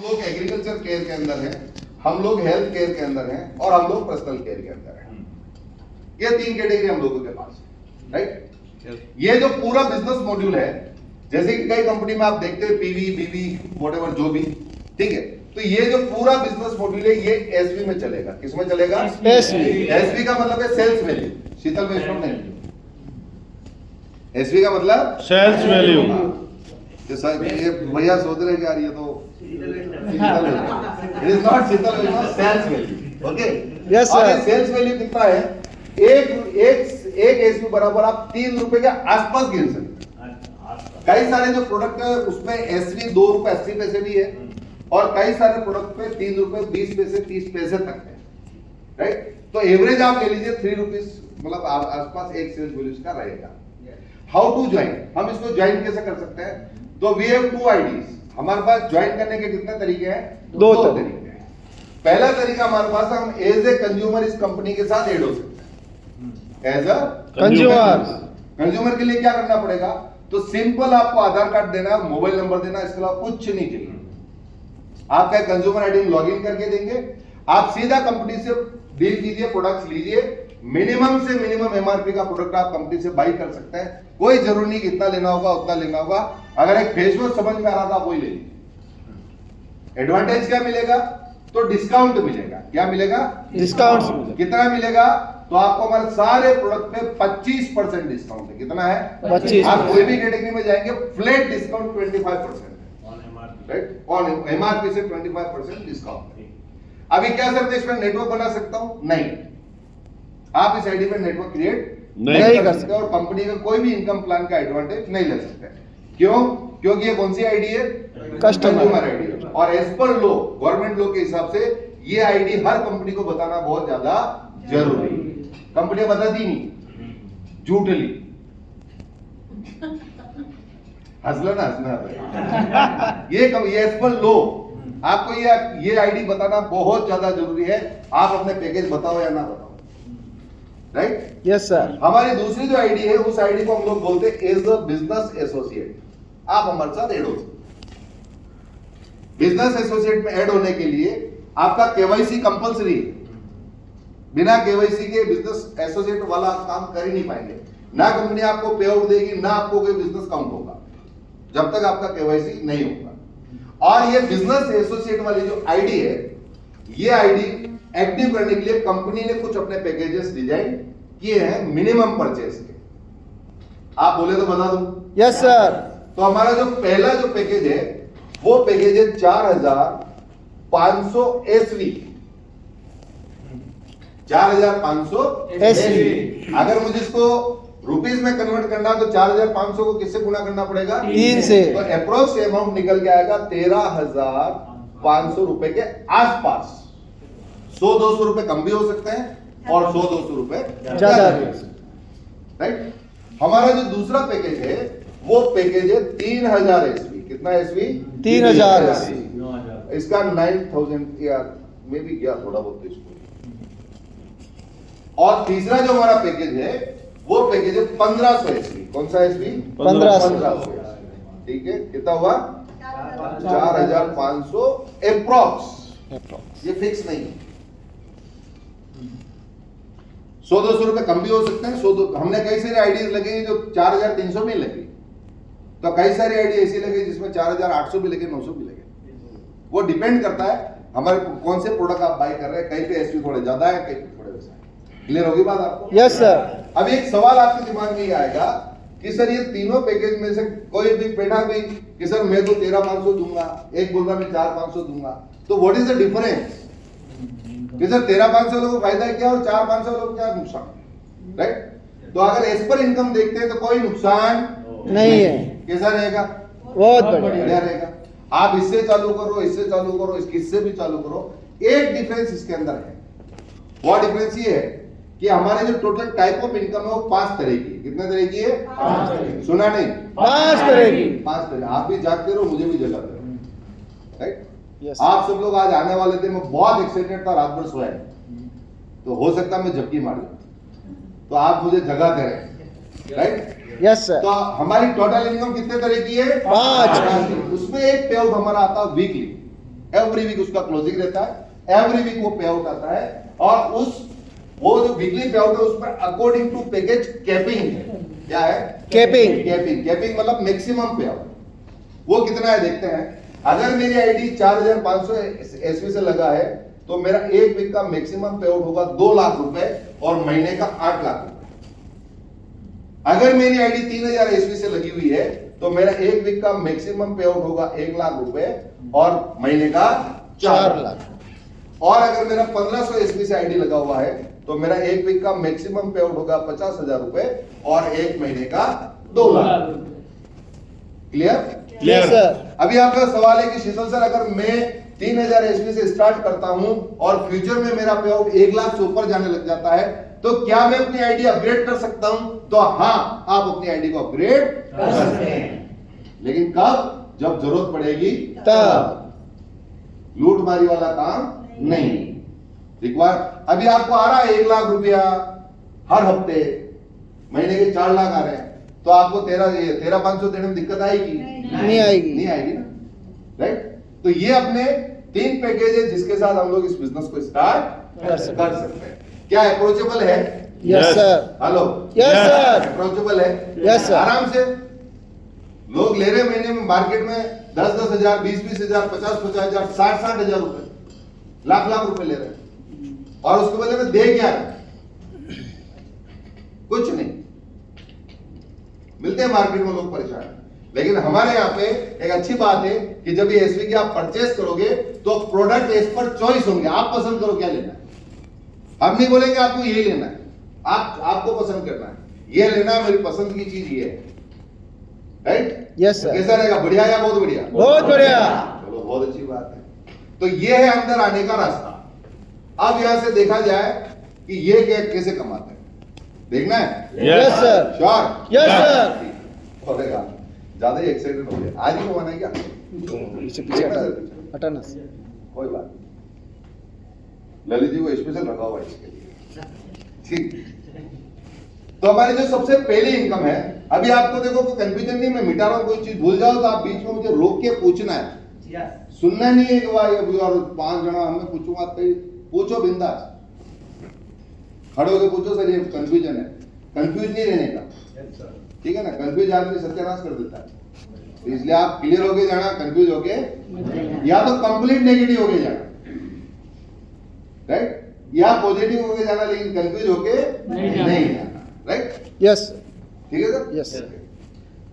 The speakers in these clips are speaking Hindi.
लोग एग्रीकल्चर केयर के अंदर हैं, हम लोग हेल्थ केयर के अंदर हैं और हम लोग पर्सनल केयर के अंदर हैं। ये 3 कैटेगरी हम लोगों के पास है, राइट। ये जो पूरा बिजनेस मॉड्यूल है, जैसे कि कई कंपनी में आप देखते हैं पीवी बीवी व्हाटएवर जो भी, ठीक है। तो ये जो पूरा बिजनेस मॉड्यूल है ये एसवी में चलेगा। किसमें चलेगा? एसवी का मतलब है सेल्स वैल्यू, शीतल वैष्णव नहीं। एसवी का मतलब सेल्स वैल्यू। ये भैया सोच रहे कि यार ये तो it is not Sheetal Vaishnav, sales value. Okay, yes sir. Sales value कितना है? एक एसवी बराबर आप 3 रुपए के आसपास गिन सकते हैं। कई सारे जो प्रोडक्ट है उसमें एसवी 2 रुपए 80 पैसे भी है और कई सारे प्रोडक्ट पे 3 रुपए 20 पैसे 30 पैसे तक है, राइट। तो एवरेज आप ले लीजिए 3 रुपीज, मतलब आसपास एक सेल्स वैल्यू का रहेगा। How to join? हम इसको ज्वाइन कैसे कर सकते हैं? तो वी हैव 2 आईडीज। हमारे पास ज्वाइन करने के कितने तरीके हैं? 2 तरीके हैं। पहला तरीका हमारे पास, हम एज ए कंज्यूमर इस कंपनी के साथ एड हो सकते हैं। एज अ कंज्यूमर के लिए क्या करना पड़ेगा? तो सिंपल आपको आधार कार्ड देना, मोबाइल नंबर देना, इसके अलावा कुछ नहीं चाहिए। आपका कंज्यूमर आईडी लॉग इन करके देंगे, आप सीधा कंपनी से डील कीजिए, प्रोडक्ट्स लीजिए। मिनिमम से मिनिमम एमआरपी का प्रोडक्ट आप कंपनी से बाई कर सकते हैं। कोई जरूरी नहीं कितना लेना होगा उतना लेना होगा। अगर एक फेस वॉश समझ में आ रहा था आप वही ले लीजिए। एडवांटेज क्या मिलेगा? तो डिस्काउंट मिलेगा। क्या मिलेगा? डिस्काउंट। कितना मिलेगा? तो आपको हमारे सारे प्रोडक्ट पे 25% डिस्काउंट है। कितना है? 25। आप कोई भी कैटेगरी में जाएंगे flat discount 25% right, on MRP से 25% डिस्काउंट है। अभी क्या सर मैं इसमें नेटवर्क बना सकता हूं? नहीं, आप इस आईडी पे नेटवर्क क्रिएट नहीं कर सकते और कंपनी का कोई भी इनकम प्लान का एडवांटेज नहीं ले सकते। क्यों? क्योंकि ये कौन सी आईडी है? कस्टमर आईडी है। और एज पर लो, गवर्नमेंट लो के हिसाब से ये आईडी हर कंपनी को बताना बहुत ज्यादा जरूरी है। कंपनी बताती नहीं, झूठली। हंसना ना, हंसना। ये एज पर लो आपको ये आईडी बताना बहुत ज्यादा जरूरी है। आप अपने पैकेज बताओ या ना बताओ, राइट। Yes sir. हमारी दूसरी जो आईडी है उस आईडी को हम लोग बोलते हैं एज अ बिजनेस एसोसिएट। आप हमारे साथ ऐड हो सकते। बिजनेस एसोसिएट में ऐड होने के लिए आपका केवाईसी कंपलसरी है। बिना केवाईसी के बिजनेस एसोसिएट वाला काम कर ही नहीं पाएंगे। ना कंपनी आपको पे आउट देगी, ना आपको कोई बिजनेस काउंट होगा जब तक आपका केवाईसी नहीं होगा। और ये बिजनेस एसोसिएट वाली जो आईडी है, ये आईडी एक्टिव करने के लिए कंपनी ने कुछ अपने पैकेजेस डिजाइन किए हैं मिनिमम परचेज के। आप बोले तो बता दूं? Yes sir. तो हमारा जो पहला जो पैकेज है वो पैकेज है 4500 एसवी। 4500 एसवी। अगर मुझे इसको रुपीस में कन्वर्ट करना तो 4500 को किससे गुना करना पड़ेगा? 3 से। तो अप्रोक्स अमाउंट निकल के आएगा 13,500 रुपए के आसपास। 100-200 रुपए कम भी हो सकते हैं और 100-200 रुपए ज्यादा भी हो सकते हैं, राइट। हमारा जो दूसरा पैकेज है वो पैकेज है 3000 एसवी। कितना एसवी? 3000 एसवी। इसका 9000 या मे भी गया थोड़ा बहुत इसको। और तीसरा जो हमारा पैकेज है वो पैकेज है 1500 एसवी। कौन सा एसवी? 1500। ठीक है, कितना हुआ? 4500 अप्रॉक्स। ये फिक्स नहीं है। 100-200 रुपए कम भी हो सकते हैं। हमने कई सारी आईडीज लगे जो 4300 में लगी, तो कई सारी आईडी ऐसी लगी जिसमें 4800 भी लगे, 900 भी लगे। वो डिपेंड करता है हमारे कौन से प्रोडक्ट आप बाय कर रहे हैं। कहीं पे एसवी थोड़े ज्यादा है, कहीं पे थोड़े वैसा है। क्लियर होगी बात आपको? Yes sir. अब एक सवाल आपके दिमाग में ये आएगा कि सर ये तीनों पैकेज में से कोई भी बैठा भी कि सर मैं तो 13,500 दूंगा, एक बोल रहा मैं 4,500 दूंगा, तो व्हाट इज द डिफरेंस? कि सर 13,500 लोगों को फायदा क्या और 4,500 लोगों को क्या नुकसान, राइट। तो अगर एज पर इनकम देखते हैं तो कोई नुकसान नहीं है। कैसा रहेगा? बहुत बढ़िया रहेगा। आप इससे चालू करो, इससे चालू करो, इससे भी चालू करो। एक डिफरेंस इसके अंदर है। वो डिफरेंस ये है कि हमारे जो टोटल टाइप ऑफ इनकम है वो 5 तरह की। कितने तरह की है? 5 तरह की। सुना नहीं? 5 तरह की। 5 तरह। आप भी जागते रहो, मुझे भी जगाते रहो, राइट। Yes. आप सब लोग आज आने वाले थे, मैं बहुत एक्साइटेड था, रात भर सोया, तो हो सकता है मैं झपकी मार दूं, तो आप मुझे जगाते रहे, राइट। Yes sir. तो हमारी टोटल इनकम कितने तरह की है? 5। उसमें एक पे आउट हमारा आता है वीकली। एवरी वीक उसका क्लोजिंग रहता है, एवरी वीक वो पे आउट आता है, और वो जो वीकली पे आउट है उसमें अकॉर्डिंग टू पैकेज कैपिंग है। क्या है? कैपिंग मतलब मैक्सिमम पे आउट। वो कितना है देखते हैं। अगर मेरी आईडी 4500 एसवी से लगा है तो मेरा एक वीक का मैक्सिमम पे आउट होगा 2 लाख रुपए और महीने का 8 लाख रुपए। अगर मेरी आईडी 3000 एसवी से लगी हुई है तो मेरा एक वीक का मैक्सिमम पे आउट होगा 1 लाख रुपए और महीने का 4 लाख। और अगर मेरा 1500 एसवी से आईडी लगा हुआ है तो मेरा एक वीक का मैक्सिमम पे आउट होगा 50,000 रुपए और एक महीने का 2 लाख। क्लियर? Yes sir. अभी आपका सवाल है कि शीतल सर अगर मैं 3000 एसवी से स्टार्ट करता हूं और फ्यूचर में मेरा पे आउट 1 लाख से ऊपर जाने लग जाता है तो क्या मैं अपनी आईडी अपग्रेड कर सकता हूं? तो हाँ, आप अपनी आईडी को अपग्रेड कर सकते हैं, लेकिन कब? जब जरूरत पड़ेगी तब। लूटमारी वाला काम नहीं। रिक्वायर अभी आपको आ रहा है 1 लाख रुपया हर हफ्ते, महीने के 4 लाख आ रहे हैं, तो आपको 13,500 देने में दिक्कत आएगी? नहीं आएगी। नहीं आएगी ना, राइट? तो ये अपने 3 पैकेज है जिसके साथ हम लोग इस बिजनेस को स्टार्ट कर सकते हैं। क्या अप्रोचेबल है? Yes sir. Hello, yes sir. Approachable है? Yes sir. आराम से लोग ले रहे महीने में मार्केट में 10-10 हजार, 20-20 हजार, 50-50 हजार, 60-60 हजार रुपए, लाख रुपए ले रहे हैं, और उसके बदले में दे क्या रहे? कुछ नहीं। मिलते हैं मार्केट में लोग परेशान। लेकिन हमारे यहाँ पे एक अच्छी बात है कि जब ये एसवी की आप परचेस करोगे तो प्रोडक्ट एज पर चॉइस होंगे, आप पसंद करो क्या लेना है। हम नहीं बोलेंगे आपको यही लेना है, आपको पसंद करना है, ये लेना है, मेरी पसंद की चीज ये है, राइट? Yes sir. कैसा रहेगा? बढ़िया या बहुत बढ़िया? बहुत बढ़िया। चलो, बहुत अच्छी बात है। तो ये है अंदर आने का रास्ता। अब यहां से देखा जाए कि ये कैसे कमाते हैं, देखना है? Yes sir. Sure? Yes sir. होगा, ज्यादा ही एक्साइटेड हो गया। आज ही कमाना है क्या? पीछे हटाना। कोई बात नहीं, ललित जी को स्पेशल रखा हुआ है इसके लिए, ठीक। तो हमारी जो सबसे पहली इनकम है, अभी आपको देखो कोई कंफ्यूजन नहीं, मैं मिटा रहा हूं, कोई चीज भूल जाओ तो आप बीच में मुझे रोक के पूछना है, सुनना नहीं है कि भाई और 5 जना हमें पूछूंगा, तो पूछो बिंदास, खड़े होकर पूछो, सर ये कंफ्यूजन है, कंफ्यूज नहीं रहने का, ठीक है ना? कंफ्यूज आदमी सत्यानाश कर देता है, तो इसलिए आप क्लियर होके जाना, कंफ्यूज होके या तो कंप्लीट नेगेटिव होके जाना, राइट? या पॉजिटिव होके जाना, लेकिन कंफ्यूज होके नहीं जाना, राइट? यस। ठीक है सर? यस।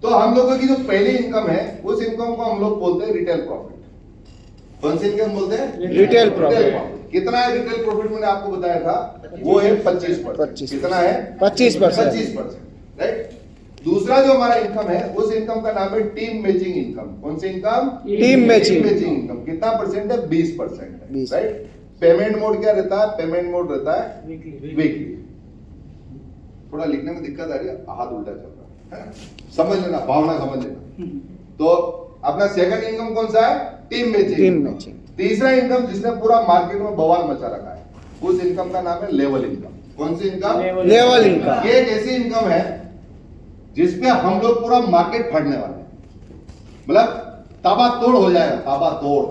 तो हम लोगों की जो पहली इनकम है उस इनकम को हम लोग बोलते हैं रिटेल प्रॉफिट। कौन सी इनकम बोलते हैं? Retail profit. कितना है रिटेल प्रॉफिट? मैंने आपको बताया था, वो है 25%। कितना है? 25%। 25%, राइट? दूसरा जो हमारा इनकम है उस इनकम का नाम है टीम मैचिंग इनकम। कौन सी इनकम? Team matching income. कितना परसेंट है? 20% है, 20। राइट? पेमेंट मोड क्या रहता है? पेमेंट मोड रहता है वीकली। थोड़ा लिखने में दिक्कत आ रही है, हाथ उल्टा चल रहा है, समझ लेना, भावना समझ लेना। तो अपना सेकंड इनकम कौन सा है? Team matching. तीसरा इनकम जिसने पूरा मार्केट में बवाल मचा रखा है, उस इनकम का नाम है लेवल इनकम। कौन सी इनकम? Level income. ये एक ऐसी इनकम है जिसपे हम लोग पूरा मार्केट फाड़ने वाले हैं, मतलब ताबातोड़ हो जाएगा, ताबातोड़,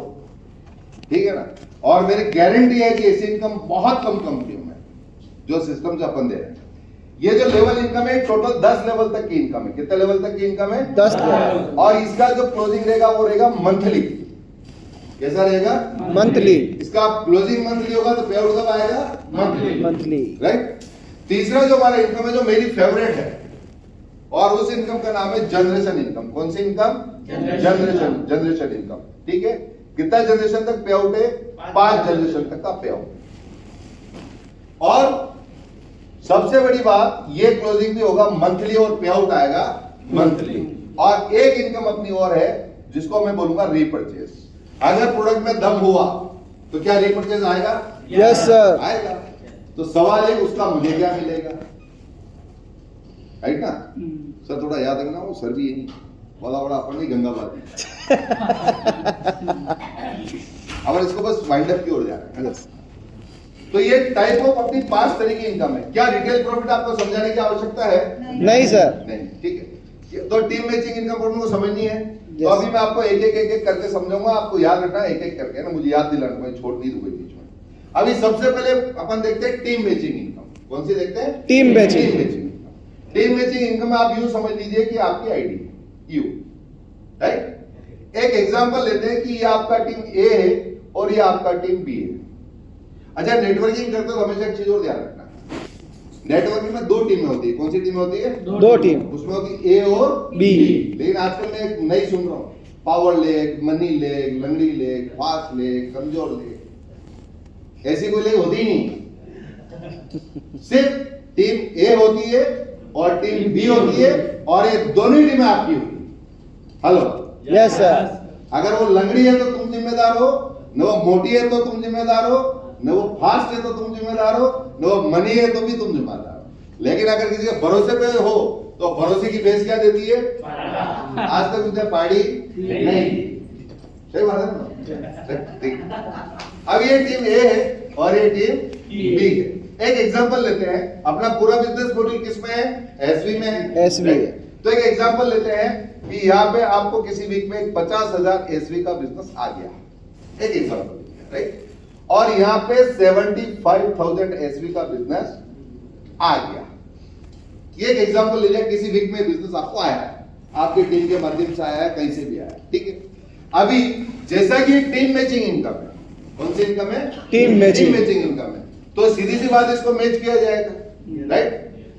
ठीक है ना? और मेरी गारंटी है कि ऐसी इनकम बहुत कम कंपनियों में जो सिस्टम से अपन दे रहे हैं। ये जो लेवल इनकम है टोटल 10 लेवल तक की इनकम है। कितने लेवल तक की इनकम है? 10 लेवल। और इसका जो क्लोजिंग रहेगा वो रहेगा मंथली। कैसा रहेगा? मंथली। इसका क्लोजिंग मंथली होगा तो पे आउट कब आएगा? Monthly, right? तीसरा जो हमारा इनकम है जो मेरी फेवरेट है, और उस इनकम का नाम है जनरेशन इनकम। कौन सी इनकम? जनरेशन इनकम, ठीक है? कितना जनरेशन तक पे आउट है? 5 जनरेशन तक का पे आउट। और सबसे बड़ी बात, ये क्लोजिंग भी होगा मंथली और पे आउट आएगा मंथली। और एक इनकम अपनी और है जिसको मैं बोलूंगा रीपरचेज। अगर प्रोडक्ट में दम हुआ तो क्या रीपरचेज आएगा? Yes sir. आएगा। तो सवाल है उसका मुझे क्या मिलेगा, राइट ना? सर थोड़ा याद रखना, वो सर भी यही बड़ा अपन नहीं गंगाबादी अब इसको बस वाइंड अप की ओर जाना है। तो ये टाइप ऑफ अपनी 5 तरह की इनकम है। क्या रिटेल प्रॉफिट आपको समझाने की आवश्यकता है? नहीं सर। नहीं, ठीक है। तो टीम मैचिंग इनकम प्रॉब्लम को समझनी है, तो अभी मैं आपको एक एक करके समझाऊंगा, आपको याद रखना एक एक करके ना, मुझे याद दिलाना, मैं छोड़ नहीं दूंगा बीच में। अभी सबसे पहले अपन देखते हैं टीम मैचिंग इनकम। कौन सी देखते हैं? Team matching. Team matching income आप यूं समझ लीजिए कि आपकी आईडी यू, राइट। एक एग्जांपल लेते हैं कि ये आपका टीम ए है और ये आपका टीम बी है। अच्छा, नेटवर्किंग करते हो हमेशा एक चीज और ध्यान रखना, नेटवर्किंग में दो टीमें होती है। कौन सी टीमें होती है? दो टीम। उसमें होती है ए और बी। लेकिन आजकल मैं एक नई सुन रहा हूँ, पावर लेग, मनी लेग, लंगड़ी लेग, फास्ट लेग, कमजोर लेग, ऐसी कोई लेग होती ही नहीं। सिर्फ टीम ए होती है और टीम बी होती है, और ये दोनों टीमें आपकी होती है। Hello, yes sir. अगर वो लंगड़ी है तो तुम जिम्मेदार हो, न वो मोटी है तो तुम जिम्मेदार हो, न वो फास्ट है तो तुम जिम्मेदार हो, न वो मनी है तो भी तुम जिम्मेदार हो। लेकिन अगर किसी के भरोसे पे हो तो भरोसे की बेस क्या देती है? आज तक उसने पाड़ी नहीं। सही बात है ना? अब ये टीम ए है और ये टीम बी है। एक एग्जांपल लेते हैं, अपना पूरा बिजनेस मॉडल किसमें है? एसवी में है। एसवी है। तो एक एग्जांपल लेते हैं कि यहाँ पे आपको किसी वीक में 50,000 एसवी का बिजनेस आ गया, एक एग्जांपल, राइट। और यहाँ पे 75,000 एसवी का बिजनेस आ गया। ये एक एग्जांपल ले लिया, किसी वीक में बिजनेस आपको आया है, आपकी टीम के माध्यम से आया है, कहीं से भी आया है, ठीक है। अभी जैसा कि टीम मैचिंग इनकम है, कौन सी इनकम है? टीम मैचिंग इनकम है, तो सीधी सी बात इसको मैच किया जाएगा, राइट।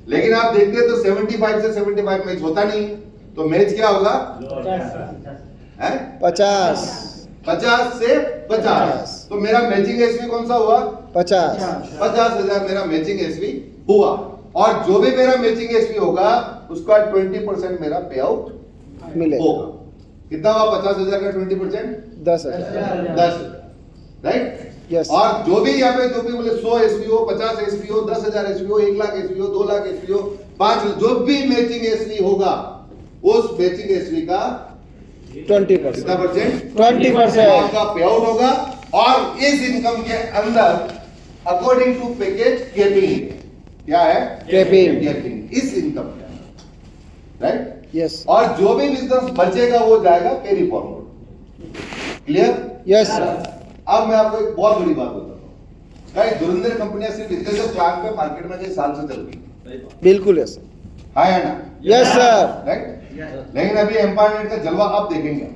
लेकिन आप देखते हैं तो 75 से 75 मैच होता नहीं, तो मैच क्या होगा? 50 50 से 50। तो मेरा मैचिंग एसवी कौन सा हुआ? 50। 50,000 मेरा मैचिंग एसवी हुआ, और जो भी मेरा मैचिंग एसवी होगा उसका 20% मेरा पे आउट मिलेगा। होगा। कितना हुआ 50,000 का 20%? 10,000। 10,000, राइट। यस। और जो भी यहाँ पे जो भी बोले 100 एसवी हो, 50 एसवी हो, 10,000 एसवी हो, 1 लाख एसवी हो, 2 लाख एसवी हो, 5, जो भी मैचिंग एसवी होगा उस मैचिंग एसवी का 20%। कितना परसेंट? 20% आपका पे आउट होगा। और इस इनकम के अंदर अकॉर्डिंग टू पैकेज केपिंग, क्या है? केपिंग। इस इनकम के अंदर, राइट। यस। और जो भी बिजनेस बचेगा वो जाएगा carry forward. Clear? Yes sir. अब मैं आपको एक बहुत बड़ी बात बताता हूँ, भाई धुरंधर कंपनियां सिर्फ इतने से प्लान पे मार्केट में कई साल से चल रही है, बिल्कुल यस। हाँ है ना? Yes sir. राइट। लेकिन अभी एम्पावरमेंट का जलवा अब देखेंगे,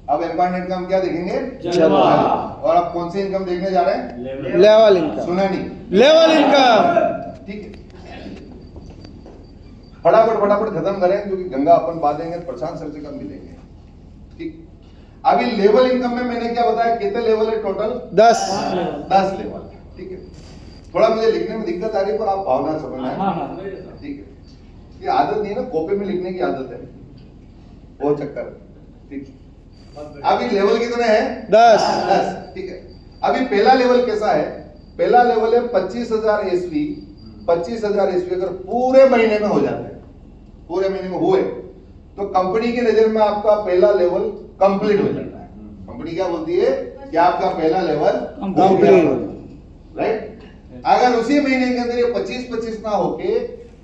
अब एम्पावरमेंट का हम क्या देखेंगे? जलवा। और अब कौन सी इनकम देखने जा रहे हैं? Level income. सुना नहीं? Level income. ठीक है, फटाफट खत्म करें, क्योंकि गंगा अपन बांधेंगे, प्रशांत सर से कम मिलेंगे, ठीक। अभी लेवल इनकम में मैंने क्या बताया, कितने लेवल है टोटल? 10 लेवल, ठीक है। थोड़ा मुझे लिखने में दिक्कत आ रही है, पर आप भावना समझना है, ठीक है। ये आदत नहीं है ना, कॉपी में लिखने की आदत है, वो चक्कर, ठीक। अभी लेवल कितने हैं? 10, ठीक है। अभी पहला लेवल कैसा है? पहला लेवल है 25,000 एसवी। 25,000 एसवी अगर पूरे महीने में हो जाते हैं, पूरे महीने में हुए, तो कंपनी की नजर में आपका पहला लेवल कंप्लीट हो जाता है। कंपनी क्या बोलती है कि आपका पहला लेवल कंप्लीट, राइट। अगर उसी महीने के अंदर ये 25-25 ना होके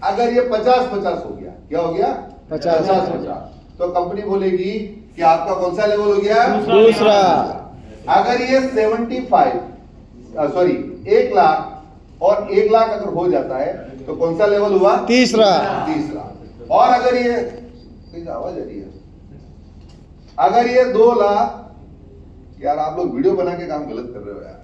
अगर ये 50-50 हो गया, क्या हो गया? 50-50, तो कंपनी बोलेगी कि आपका कौन सा लेवल हो गया? दूसरा। अगर ये 1 लाख और 1 लाख अगर हो जाता है तो कौन सा लेवल हुआ? तीसरा। और अगर ये आवाज आ रही है, अगर ये 2 लाख, यार आप लोग वीडियो बना के काम गलत कर रहे हो यार।